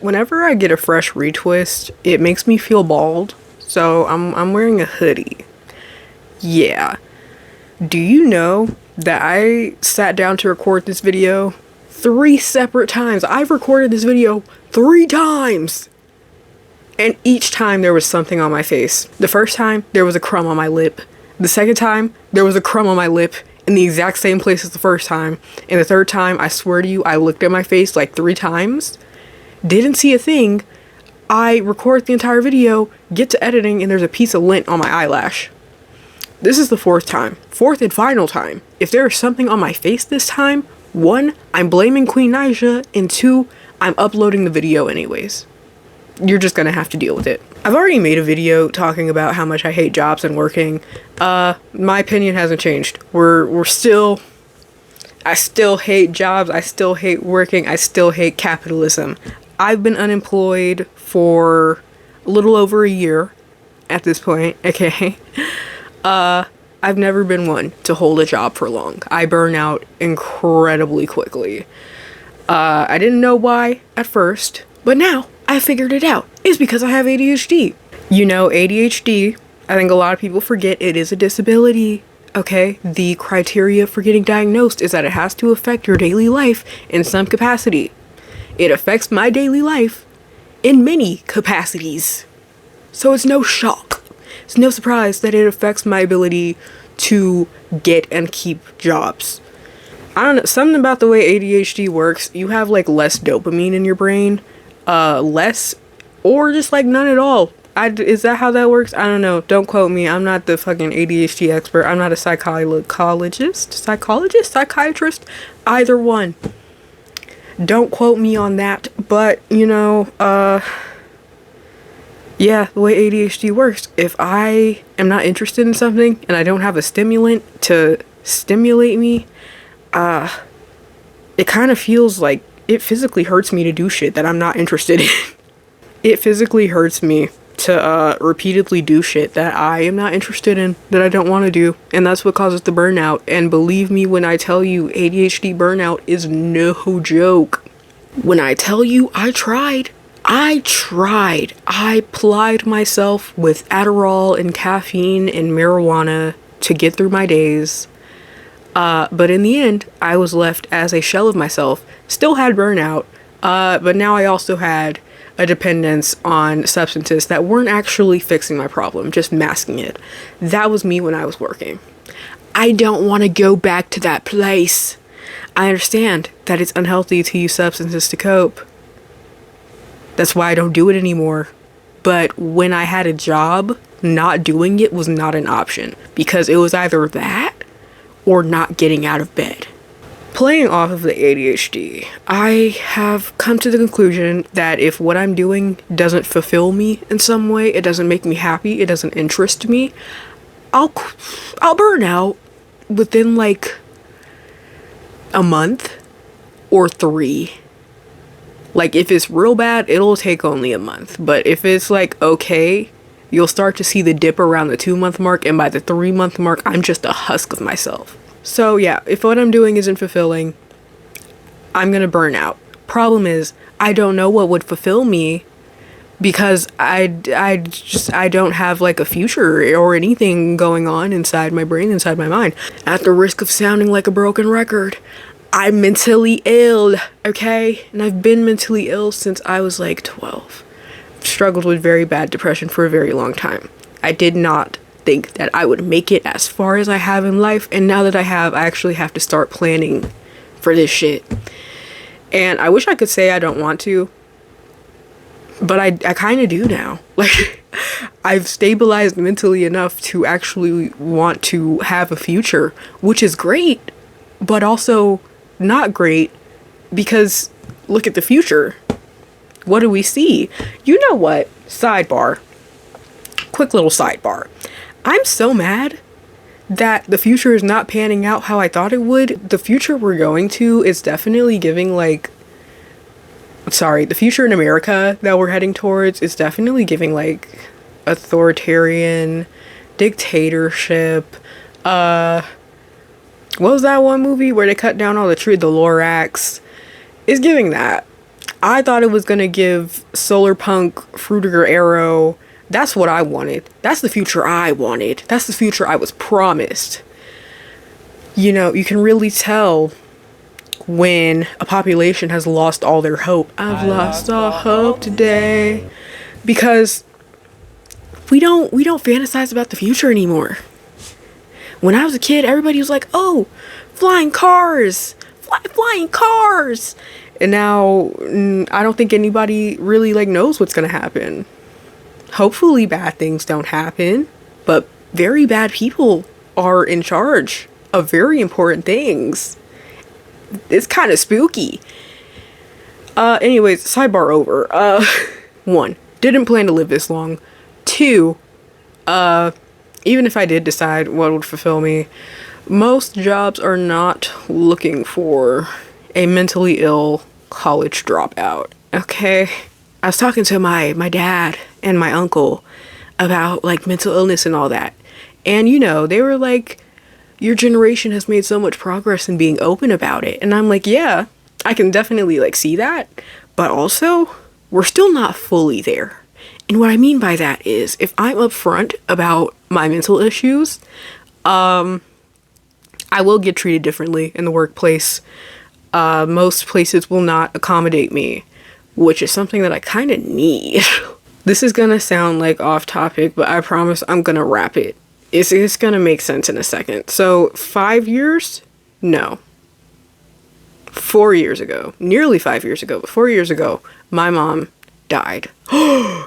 Whenever I get a fresh retwist, it makes me feel bald. So I'm wearing a hoodie. Yeah. Do you know that I sat down to record this video 3 separate times? I've recorded this video 3 times. And each time there was something on my face. The first time, there was a crumb on my lip. The second time, there was a crumb on my lip in the exact same place as the first time. And the third time, I swear to you, I looked at my face like 3 times. Didn't see a thing. I record the entire video, get to editing, and there's a piece of lint on my eyelash. This is the fourth and final time. If there is something on my face this time, 1, I'm blaming Queen Naija, and 2, I'm uploading the video anyways. You're just gonna have to deal with it. I've already made a video talking about how much I hate jobs and working. My opinion hasn't changed. I still hate jobs, I still hate working, I still hate capitalism. I've been unemployed for a little over a year at this point, okay? I've never been one to hold a job for long. I burn out incredibly quickly. I didn't know why at first, but now I figured it out. It's because I have ADHD. You know, ADHD, I think a lot of people forget it is a disability, okay? The criteria for getting diagnosed is that it has to affect your daily life in some capacity. It affects my daily life in many capacities. So it's no shock. It's no surprise that it affects my ability to get and keep jobs. I don't know, something about the way ADHD works, you have like less dopamine in your brain. Less, or just like none at all. Is that how that works? I don't know. Don't quote me. I'm not the fucking ADHD expert. I'm not a psychiatrist, either one. Don't quote me on that, but you know, yeah, the way ADHD works, if I am not interested in something and I don't have a stimulant to stimulate me, it kind of feels like it physically hurts me to do shit that I'm not interested in. It physically hurts me to repeatedly do shit that I am not interested in, that I don't want to do, and that's what causes the burnout. And believe me when I tell you, ADHD burnout is no joke. When I tell you I tried. I plied myself with Adderall and caffeine and marijuana to get through my days. But in the end, I was left as a shell of myself. Still had burnout, but now I also had a dependence on substances that weren't actually fixing my problem, just masking it. That was me when I was working. I don't want to go back to that place. I understand that it's unhealthy to use substances to cope. That's why I don't do it anymore. But when I had a job, not doing it was not an option, because it was either that or not getting out of bed. Playing off of the ADHD, I have come to the conclusion that if what I'm doing doesn't fulfill me in some way, it doesn't make me happy, it doesn't interest me, I'll burn out within like a month or 3. Like if it's real bad, it'll take only a month. But if it's like okay, you'll start to see the dip around the 2-month mark, and by the 3-month mark, I'm just a husk of myself. So yeah, if what I'm doing isn't fulfilling, I'm gonna burn out. Problem is, I don't know what would fulfill me because I don't have like a future or anything going on inside my brain, inside my mind. At the risk of sounding like a broken record, I'm mentally ill, okay? And I've been mentally ill since I was like 12. I've struggled with very bad depression for a very long time. I did not think that I would make it as far as I have in life, and now that I have, I actually have to start planning for this shit. And I wish I could say I don't want to, but I kind of do now. Like, I've stabilized mentally enough to actually want to have a future, which is great, but also not great, because look at the future. What do we see? You know what? Sidebar. Quick little sidebar. I'm so mad that the future is not panning out how I thought it would. The future we're going to is definitely giving like... the future in America that we're heading towards is definitely giving like authoritarian dictatorship. What was that one movie where they cut down all the tree, the Lorax? It's giving that. I thought it was gonna give Solar Punk, Fruitiger Arrow. That's what I wanted. That's the future I wanted. That's the future I was promised. You know, you can really tell when a population has lost all their hope. I've lost all hope today. Because we don't fantasize about the future anymore. When I was a kid, everybody was like, "Oh, flying cars, flying cars," and now I don't think anybody really like knows what's gonna happen. Hopefully, bad things don't happen, but very bad people are in charge of very important things. It's kind of spooky. Anyways, sidebar over. 1, didn't plan to live this long. 2, even if I did decide what would fulfill me, most jobs are not looking for a mentally ill college dropout. Okay? I was talking to my dad and my uncle about like mental illness and all that. And you know, they were like, your generation has made so much progress in being open about it. And I'm like, yeah, I can definitely like see that. But also, we're still not fully there. And what I mean by that is, if I'm upfront about my mental issues, I will get treated differently in the workplace. Most places will not accommodate me, which is something that I kind of need. This is gonna sound like off topic, but I promise I'm gonna wrap it. It's gonna make sense in a second. So 5 years? No. 4 years ago, nearly 5 years ago, but 4 years ago, my mom died.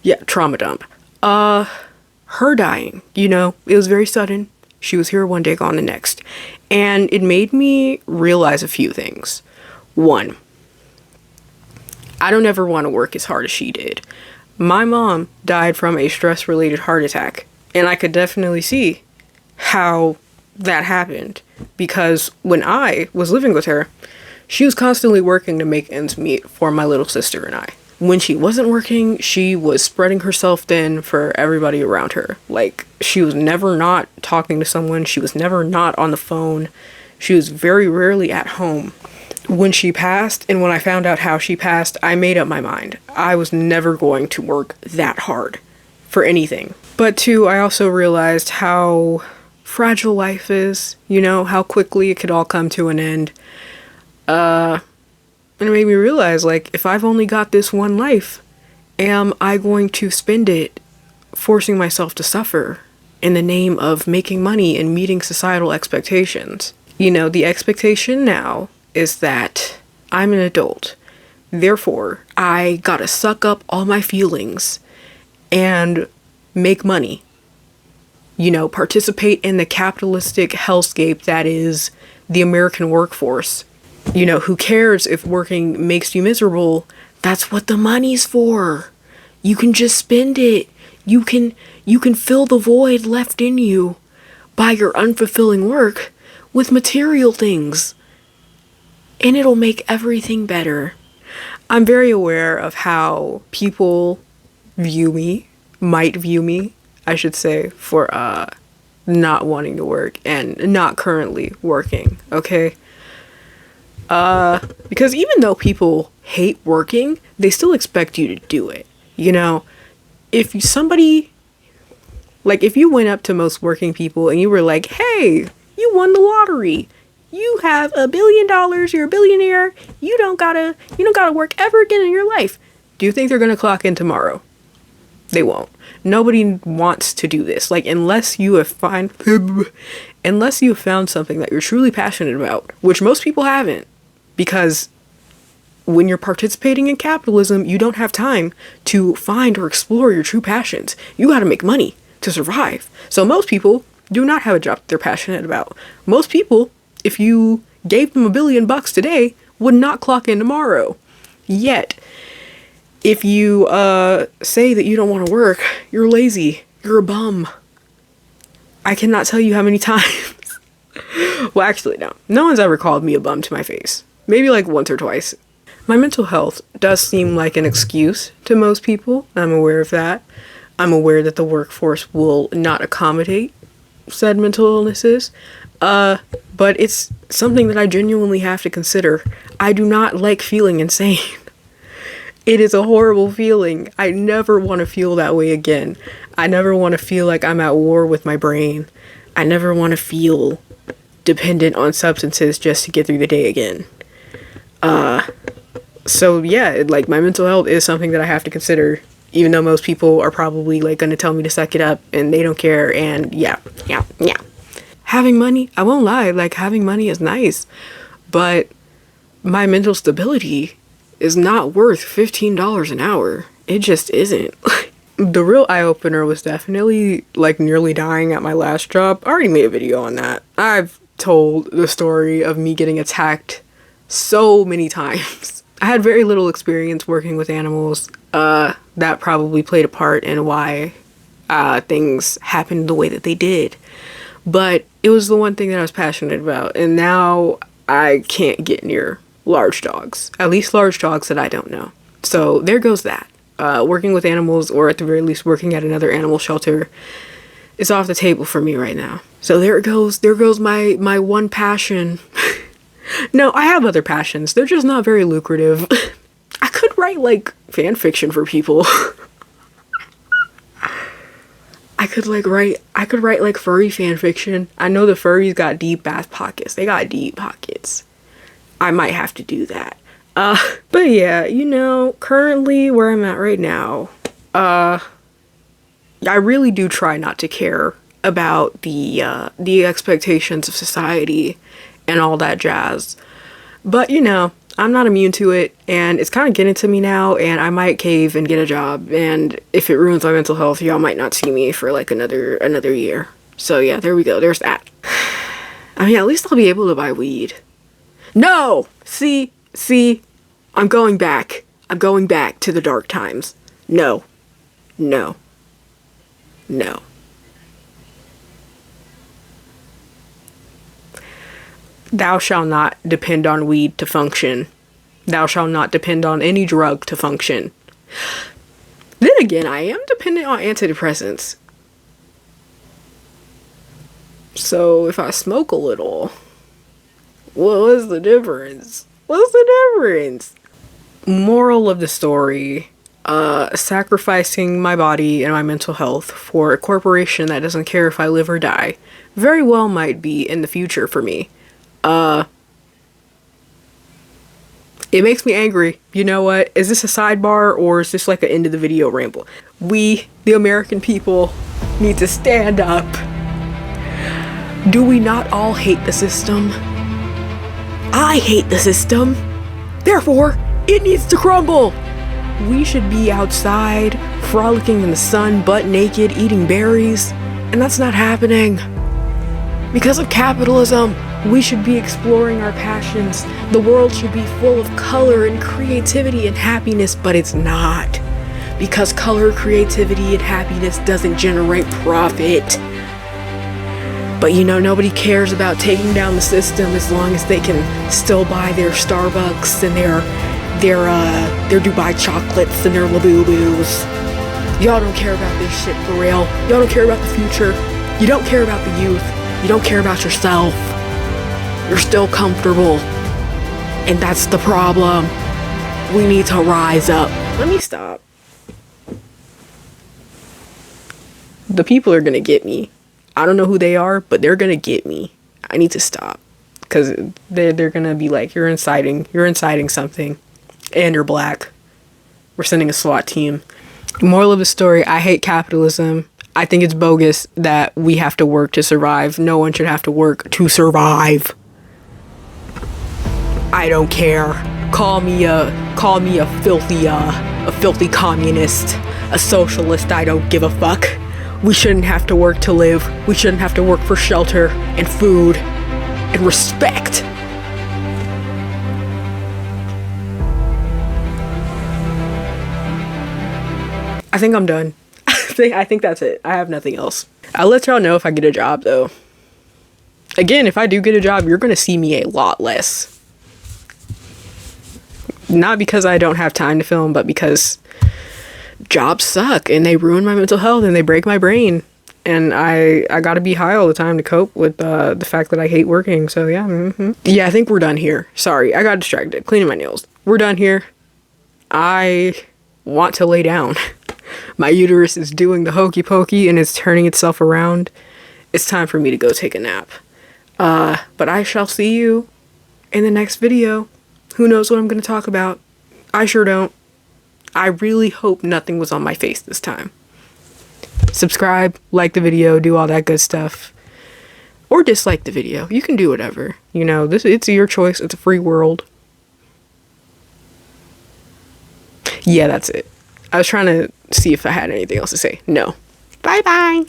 Yeah, trauma dump. Her dying, you know, it was very sudden. She was here one day, gone the next. And it made me realize a few things. 1, I don't ever want to work as hard as she did. My mom died from a stress-related heart attack, and I could definitely see how that happened, because when I was living with her, she was constantly working to make ends meet for my little sister and I. When she wasn't working, she was spreading herself thin for everybody around her. Like, she was never not talking to someone. She was never not on the phone. She was very rarely at home. When she passed, and when I found out how she passed, I made up my mind. I was never going to work that hard for anything. But 2, I also realized how fragile life is, you know, how quickly it could all come to an end. And it made me realize, like, if I've only got this one life, am I going to spend it forcing myself to suffer in the name of making money and meeting societal expectations? You know, the expectation now is that I'm an adult. Therefore, I gotta suck up all my feelings and make money. You know, participate in the capitalistic hellscape that is the American workforce. You know, who cares if working makes you miserable? That's what the money's for. You can just spend it. You can fill the void left in you by your unfulfilling work with material things. And it'll make everything better. I'm very aware of how people might view me, I should say, for not wanting to work and not currently working, okay? Because even though people hate working, they still expect you to do it. You know, if you went up to most working people and you were like, "Hey, you won the lottery. You have $1 billion, you're a billionaire, you don't gotta work ever again in your life." Do you think they're gonna clock in tomorrow? They won't. Nobody wants to do this. Like, unless you have found something that you're truly passionate about, which most people haven't, because when you're participating in capitalism, you don't have time to find or explore your true passions. You gotta make money to survive. So most people do not have a job they're passionate about. Most people, if you gave them $1 billion today, would not clock in tomorrow. Yet, if you say that you don't want to work, you're lazy, you're a bum. I cannot tell you how many times. Well, actually, no. No one's ever called me a bum to my face. Maybe like once or twice. My mental health does seem like an excuse to most people. I'm aware of that. I'm aware that the workforce will not accommodate said mental illnesses. But it's something that I genuinely have to consider. I do not like feeling insane. It is a horrible feeling. I never want to feel that way again. I never want to feel like I'm at war with my brain. I never want to feel dependent on substances just to get through the day again. So yeah, like my mental health is something that I have to consider, even though most people are probably like going to tell me to suck it up and they don't care. And yeah. Having money, I won't lie, like having money is nice, but my mental stability is not worth $15 an hour. It just isn't. The real eye-opener was definitely like nearly dying at my last job. I already made a video on that. I've told the story of me getting attacked so many times. I had very little experience working with animals. That probably played a part in why things happened the way that they did. But it was the one thing that I was passionate about. And now I can't get near large dogs. At least large dogs that I don't know. So there goes that. Working with animals, or at the very least working at another animal shelter, is off the table for me right now. So there goes my one passion. No, I have other passions. They're just not very lucrative. I could write like fan fiction for people. I could write like furry fan fiction. I know the furries got deep ass pockets. They got deep pockets. I might have to do that. But yeah, you know, currently where I'm at right now, I really do try not to care about the expectations of society and all that jazz. But you know, I'm not immune to it, and it's kind of getting to me now, and I might cave and get a job, and if it ruins my mental health, y'all might not see me for like another year. So yeah, there we go. There's that. I mean, at least I'll be able to buy weed. No! See, I'm going back. I'm going back to the dark times. No. Thou shalt not depend on weed to function. Thou shalt not depend on any drug to function. Then again, I am dependent on antidepressants. So if I smoke a little, what's the difference? Moral of the story, sacrificing my body and my mental health for a corporation that doesn't care if I live or die very well might be in the future for me. It makes me angry. You know what? Is this a sidebar or is this like an end of the video ramble? We, the American people, need to stand up. Do we not all hate the system? I hate the system. Therefore, it needs to crumble. We should be outside, frolicking in the sun, butt naked, eating berries. And that's not happening. Because of capitalism, we should be exploring our passions. The world should be full of color and creativity and happiness, but it's not. Because color, creativity, and happiness doesn't generate profit. But you know, nobody cares about taking down the system as long as they can still buy their Starbucks and their Dubai chocolates and their Labubus. Y'all don't care about this shit for real. Y'all don't care about the future. You don't care about the youth. You don't care about yourself. You're still comfortable. And that's the problem. We need to rise up. Let me stop. The people are gonna get me. I don't know who they are, but they're gonna get me. I need to stop. Because they're gonna be like, you're inciting something. And you're black. We're sending a SWAT team. Moral of the story, I hate capitalism. I think it's bogus that we have to work to survive. No one should have to work to survive. I don't care. Call me a filthy communist, a socialist. I don't give a fuck. We shouldn't have to work to live. We shouldn't have to work for shelter and food and respect. I think I'm done. I think that's it. I have nothing else. I'll let y'all know if I get a job though. Again, if I do get a job, you're gonna see me a lot less. Not because I don't have time to film, but because jobs suck and they ruin my mental health and they break my brain. And I gotta be high all the time to cope with the fact that I hate working. So yeah. Yeah, I think we're done here. Sorry, I got distracted cleaning my nails. We're done here. I want to lay down. My uterus is doing the hokey pokey and it's turning itself around. It's time for me to go take a nap. But I shall see you in the next video. Who knows what I'm going to talk about? I sure don't. I really hope nothing was on my face this time. Subscribe, like the video, do all that good stuff. Or dislike the video. You can do whatever. You know, it's your choice. It's a free world. Yeah, that's it. I was trying to see if I had anything else to say. No. Bye-bye.